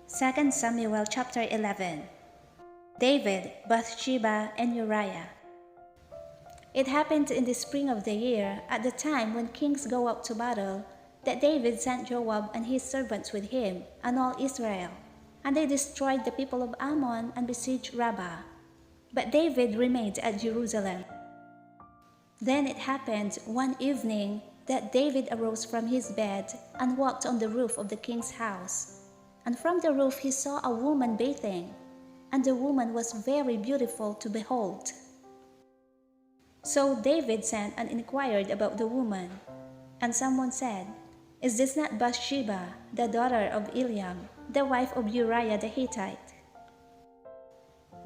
2 Samuel chapter 11. David, Bathsheba, and Uriah. It happened in the spring of the year, at the time when kings go out to battle, that David sent Joab and his servants with him, and all Israel. And they destroyed the people of Ammon and besieged Rabbah. But David remained at Jerusalem. Then it happened one evening that David arose from his bed and walked on the roof of the king's house. And from the roof he saw a woman bathing, and the woman was very beautiful to behold. So David sent and inquired about the woman. And someone said, "Is this not Bathsheba, the daughter of Eliam, the wife of Uriah the Hittite?"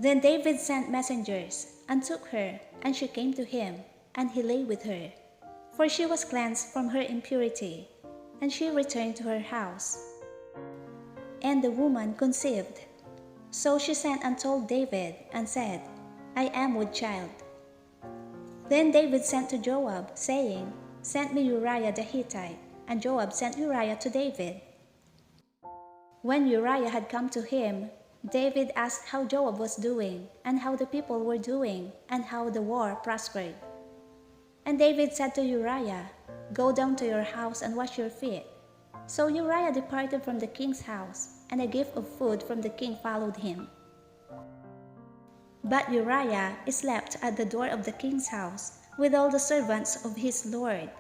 Then David sent messengers, and took her, and she came to him, and he lay with her. For she was cleansed from her impurity, and she returned to her house. And the woman conceived. So she sent and told David, and said, "I am with child." Then David sent to Joab, saying, "Send me Uriah the Hittite." And Joab sent Uriah to David. When Uriah had come to him, David asked how Joab was doing, and how the people were doing, and how the war prospered. And David said to Uriah, "Go down to your house and wash your feet." So Uriah departed from the king's house, and a gift of food from the king followed him. But Uriah slept at the door of the king's house with all the servants of his lord,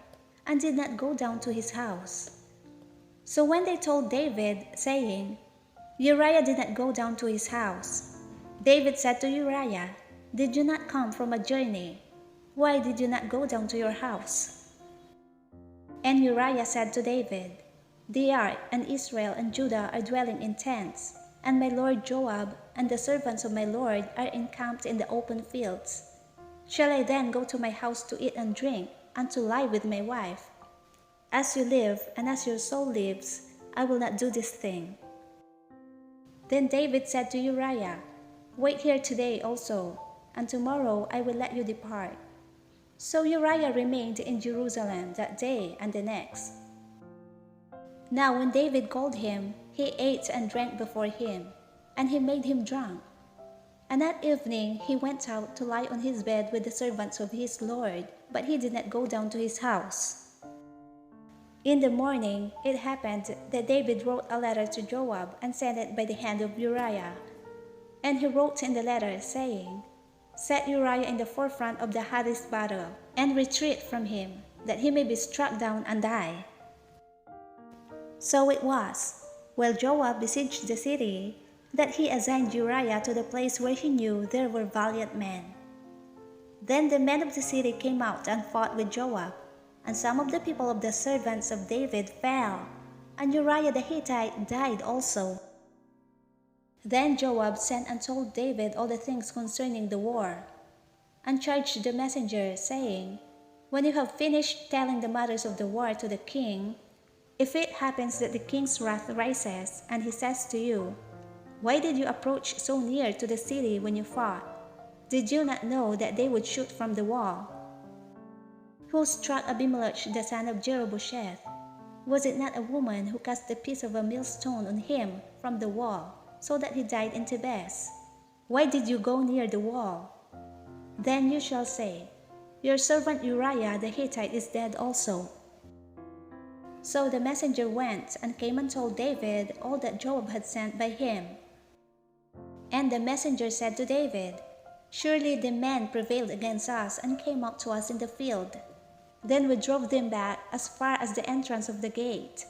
and did not go down to his house. So when they told David, saying, "Uriah did not go down to his house," David said to Uriah, "Did you not come from a journey? Why did you not go down to your house?" And Uriah said to David, "The ark and Israel and Judah are dwelling in tents, and my lord Joab and the servants of my lord are encamped in the open fields. Shall I then go to my house to eat and drink, and to lie with my wife? As you live, and as your soul lives, I will not do this thing." Then David said to Uriah, "Wait here today also, and tomorrow I will let you depart." So Uriah remained in Jerusalem that day and the next. Now when David called him, he ate and drank before him, and he made him drunk. And that evening he went out to lie on his bed with the servants of his lord, but he did not go down to his house. In the morning it happened that David wrote a letter to Joab and sent it by the hand of Uriah. And he wrote in the letter, saying, "Set Uriah in the forefront of the hottest battle, and retreat from him, that he may be struck down and die." So it was, while Joab besieged the city, that he assigned Uriah to the place where he knew there were valiant men. Then the men of the city came out and fought with Joab, and some of the people of the servants of David fell, and Uriah the Hittite died also. Then Joab sent and told David all the things concerning the war, and charged the messenger, saying, "When you have finished telling the matters of the war to the king, if it happens that the king's wrath rises, and he says to you, 'Why did you approach so near to the city when you fought? Did you not know that they would shoot from the wall? Who struck Abimelech the son of Jerubbesheth? Was it not a woman who cast a piece of a millstone on him from the wall, so that he died in Thebez? Why did you go near the wall?' Then you shall say, 'Your servant Uriah the Hittite is dead also.'" So the messenger went and came and told David all that Joab had sent by him. And the messenger said to David, "Surely the men prevailed against us and came out to us in the field. Then we drove them back as far as the entrance of the gate.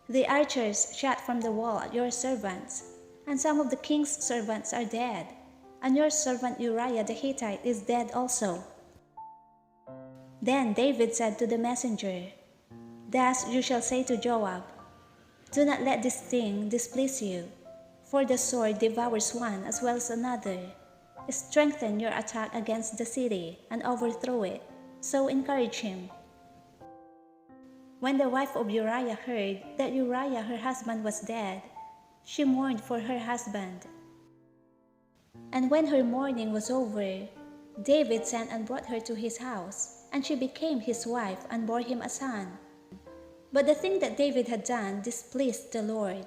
The archers shot from the wall at your servants, and some of the king's servants are dead, and your servant Uriah the Hittite is dead also." Then David said to the messenger, "Thus you shall say to Joab, 'Do not let this thing displease you, for the sword devours one as well as another. Strengthen your attack against the city and overthrow it, so encourage him.'" When the wife of Uriah heard that Uriah her husband was dead, she mourned for her husband. And when her mourning was over, David sent and brought her to his house, and she became his wife and bore him a son. But the thing that David had done displeased the Lord.